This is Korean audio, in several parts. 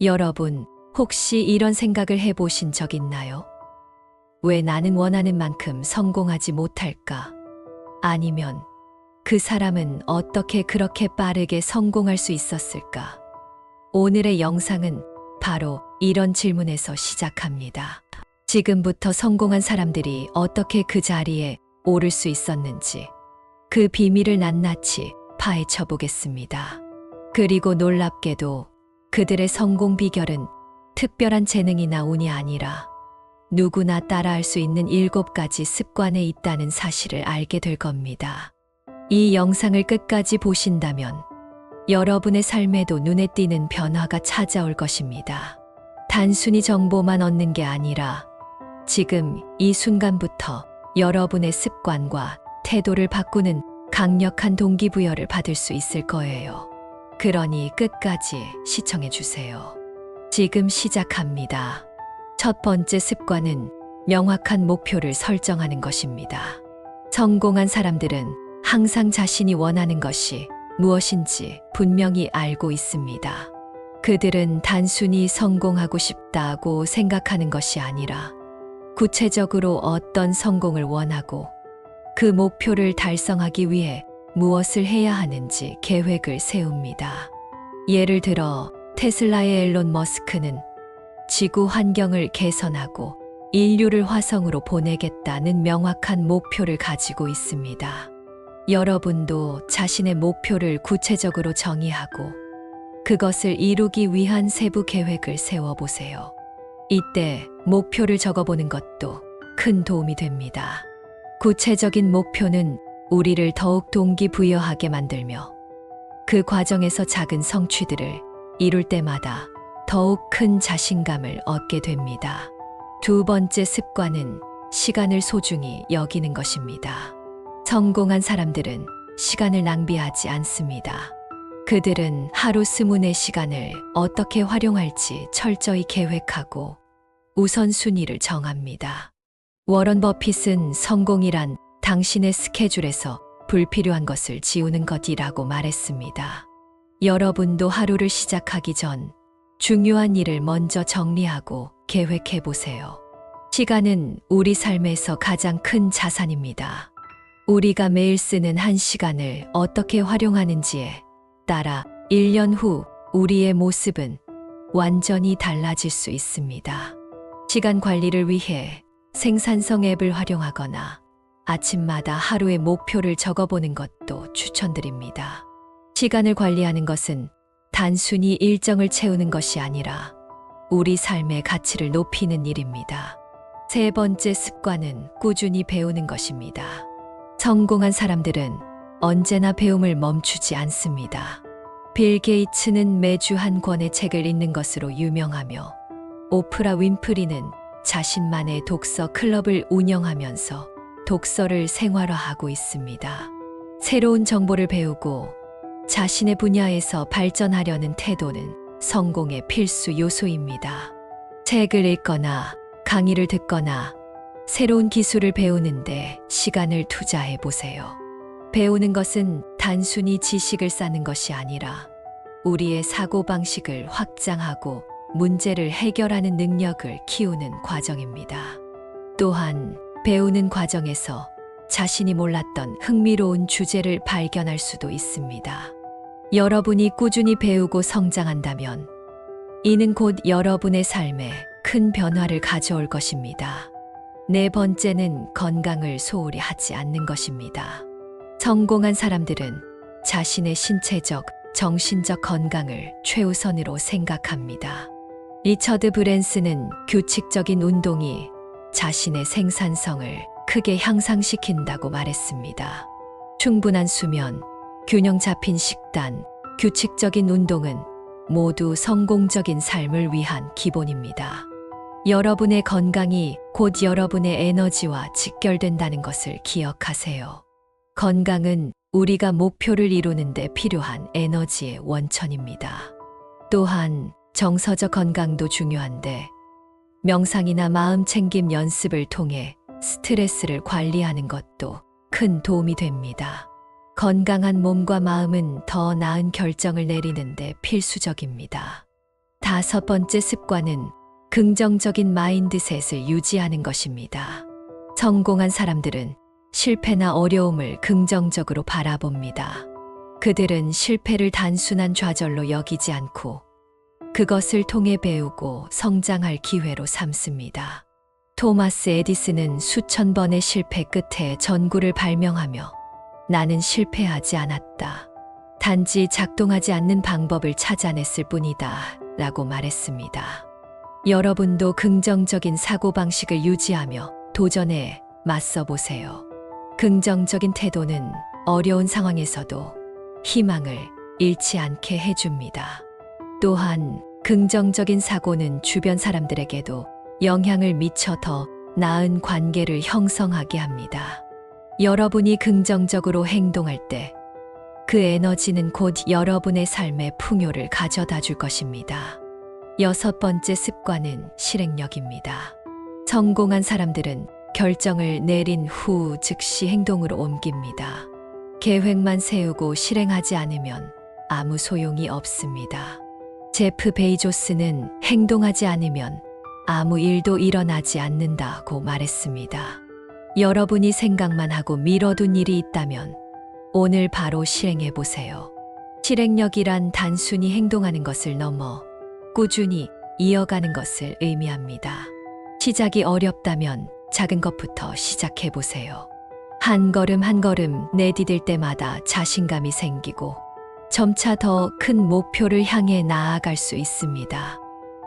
여러분, 혹시 이런 생각을 해보신 적 있나요? 왜 나는 원하는 만큼 성공하지 못할까? 아니면 그 사람은 어떻게 그렇게 빠르게 성공할 수 있었을까? 오늘의 영상은 바로 이런 질문에서 시작합니다. 지금부터 성공한 사람들이 어떻게 그 자리에 오를 수 있었는지 그 비밀을 낱낱이 파헤쳐 보겠습니다. 그리고 놀랍게도 그들의 성공 비결은 특별한 재능이나 운이 아니라 누구나 따라할 수 있는 7가지 습관에 있다는 사실을 알게 될 겁니다. 이 영상을 끝까지 보신다면 여러분의 삶에도 눈에 띄는 변화가 찾아올 것입니다. 단순히 정보만 얻는 게 아니라 지금 이 순간부터 여러분의 습관과 태도를 바꾸는 강력한 동기부여를 받을 수 있을 거예요. 그러니 끝까지 시청해 주세요. 지금 시작합니다. 첫 번째 습관은 명확한 목표를 설정하는 것입니다. 성공한 사람들은 항상 자신이 원하는 것이 무엇인지 분명히 알고 있습니다. 그들은 단순히 성공하고 싶다고 생각하는 것이 아니라 구체적으로 어떤 성공을 원하고 그 목표를 달성하기 위해 무엇을 해야 하는지 계획을 세웁니다. 예를 들어 테슬라의 앨런 머스크는 지구 환경을 개선하고 인류를 화성으로 보내겠다는 명확한 목표를 가지고 있습니다. 여러분도 자신의 목표를 구체적으로 정의하고 그것을 이루기 위한 세부 계획을 세워보세요. 이때 목표를 적어보는 것도 큰 도움이 됩니다. 구체적인 목표는 우리를 더욱 동기부여하게 만들며 그 과정에서 작은 성취들을 이룰 때마다 더욱 큰 자신감을 얻게 됩니다. 두 번째 습관은 시간을 소중히 여기는 것입니다. 성공한 사람들은 시간을 낭비하지 않습니다. 그들은 하루 24시간을 어떻게 활용할지 철저히 계획하고 우선순위를 정합니다. 워런 버핏은 성공이란 당신의 스케줄에서 불필요한 것을 지우는 것이라고 말했습니다. 여러분도 하루를 시작하기 전 중요한 일을 먼저 정리하고 계획해 보세요. 시간은 우리 삶에서 가장 큰 자산입니다. 우리가 매일 쓰는 1시간을 어떻게 활용하는지에 따라 1년 후 우리의 모습은 완전히 달라질 수 있습니다. 시간 관리를 위해 생산성 앱을 활용하거나 아침마다 하루의 목표를 적어보는 것도 추천드립니다. 시간을 관리하는 것은 단순히 일정을 채우는 것이 아니라 우리 삶의 가치를 높이는 일입니다. 세 번째 습관은 꾸준히 배우는 것입니다. 성공한 사람들은 언제나 배움을 멈추지 않습니다. 빌 게이츠는 매주 한 권의 책을 읽는 것으로 유명하며 오프라 윈프리는 자신만의 독서 클럽을 운영하면서 독서를 생활화하고 있습니다. 새로운 정보를 배우고 자신의 분야에서 발전하려는 태도는 성공의 필수 요소입니다. 책을 읽거나 강의를 듣거나 새로운 기술을 배우는데 시간을 투자해 보세요. 배우는 것은 단순히 지식을 쌓는 것이 아니라 우리의 사고방식을 확장하고 문제를 해결하는 능력을 키우는 과정입니다. 또한 배우는 과정에서 자신이 몰랐던 흥미로운 주제를 발견할 수도 있습니다. 여러분이 꾸준히 배우고 성장한다면 이는 곧 여러분의 삶에 큰 변화를 가져올 것입니다. 네 번째는 건강을 소홀히 하지 않는 것입니다. 성공한 사람들은 자신의 신체적, 정신적 건강을 최우선으로 생각합니다. 리처드 브랜슨은 규칙적인 운동이 자신의 생산성을 크게 향상시킨다고 말했습니다. 충분한 수면, 균형 잡힌 식단, 규칙적인 운동은 모두 성공적인 삶을 위한 기본입니다. 여러분의 건강이 곧 여러분의 에너지와 직결된다는 것을 기억하세요. 건강은 우리가 목표를 이루는 데 필요한 에너지의 원천입니다. 또한 정서적 건강도 중요한데 명상이나 마음 챙김 연습을 통해 스트레스를 관리하는 것도 큰 도움이 됩니다. 건강한 몸과 마음은 더 나은 결정을 내리는데 필수적입니다. 5번째 습관은 긍정적인 마인드셋을 유지하는 것입니다. 성공한 사람들은 실패나 어려움을 긍정적으로 바라봅니다. 그들은 실패를 단순한 좌절로 여기지 않고 그것을 통해 배우고 성장할 기회로 삼습니다. 토마스 에디슨은 수천 번의 실패 끝에 전구를 발명하며 나는 실패하지 않았다. 단지 작동하지 않는 방법을 찾아냈을 뿐이다. 라고 말했습니다. 여러분도 긍정적인 사고방식을 유지하며 도전에 맞서 보세요. 긍정적인 태도는 어려운 상황에서도 희망을 잃지 않게 해줍니다. 또한 긍정적인 사고는 주변 사람들에게도 영향을 미쳐 더 나은 관계를 형성하게 합니다. 여러분이 긍정적으로 행동할 때 그 에너지는 곧 여러분의 삶에 풍요를 가져다 줄 것입니다. 6번째 습관은 실행력입니다. 성공한 사람들은 결정을 내린 후 즉시 행동으로 옮깁니다. 계획만 세우고 실행하지 않으면 아무 소용이 없습니다. 제프 베이조스는 행동하지 않으면 아무 일도 일어나지 않는다고 말했습니다. 여러분이 생각만 하고 미뤄둔 일이 있다면 오늘 바로 실행해 보세요. 실행력이란 단순히 행동하는 것을 넘어 꾸준히 이어가는 것을 의미합니다. 시작이 어렵다면 작은 것부터 시작해 보세요. 한 걸음 한 걸음 내디딜 때마다 자신감이 생기고 점차 더 큰 목표를 향해 나아갈 수 있습니다.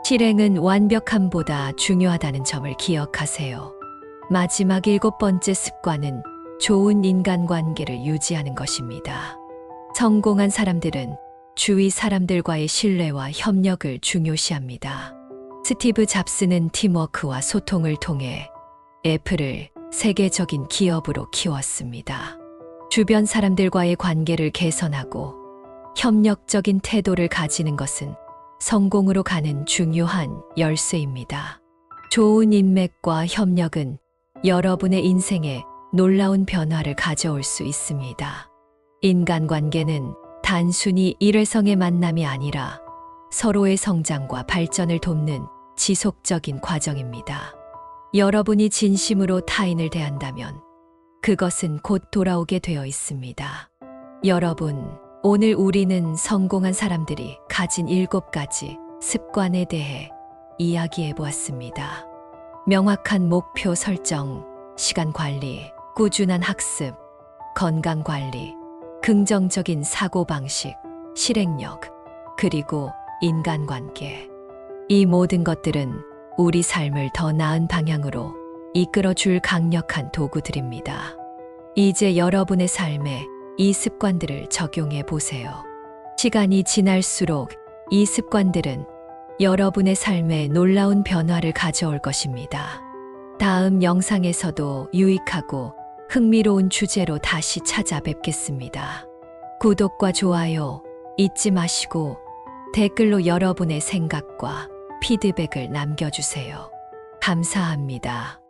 실행은 완벽함보다 중요하다는 점을 기억하세요. 마지막 7번째 습관은 좋은 인간관계를 유지하는 것입니다. 성공한 사람들은 주위 사람들과의 신뢰와 협력을 중요시합니다. 스티브 잡스는 팀워크와 소통을 통해 애플을 세계적인 기업으로 키웠습니다. 주변 사람들과의 관계를 개선하고 협력적인 태도를 가지는 것은 성공으로 가는 중요한 열쇠입니다. 좋은 인맥과 협력은 여러분의 인생에 놀라운 변화를 가져올 수 있습니다. 인간관계는 단순히 일회성의 만남이 아니라 서로의 성장과 발전을 돕는 지속적인 과정입니다. 여러분이 진심으로 타인을 대한다면 그것은 곧 돌아오게 되어 있습니다. 여러분, 오늘 우리는 성공한 사람들이 가진 7가지 습관에 대해 이야기해 보았습니다. 명확한 목표 설정, 시간 관리, 꾸준한 학습, 건강 관리, 긍정적인 사고방식, 실행력, 그리고 인간관계. 이 모든 것들은 우리 삶을 더 나은 방향으로 이끌어 줄 강력한 도구들입니다. 이제 여러분의 삶에 이 습관들을 적용해 보세요. 시간이 지날수록 이 습관들은 여러분의 삶에 놀라운 변화를 가져올 것입니다. 다음 영상에서도 유익하고 흥미로운 주제로 다시 찾아뵙겠습니다. 구독과 좋아요 잊지 마시고 댓글로 여러분의 생각과 피드백을 남겨주세요. 감사합니다.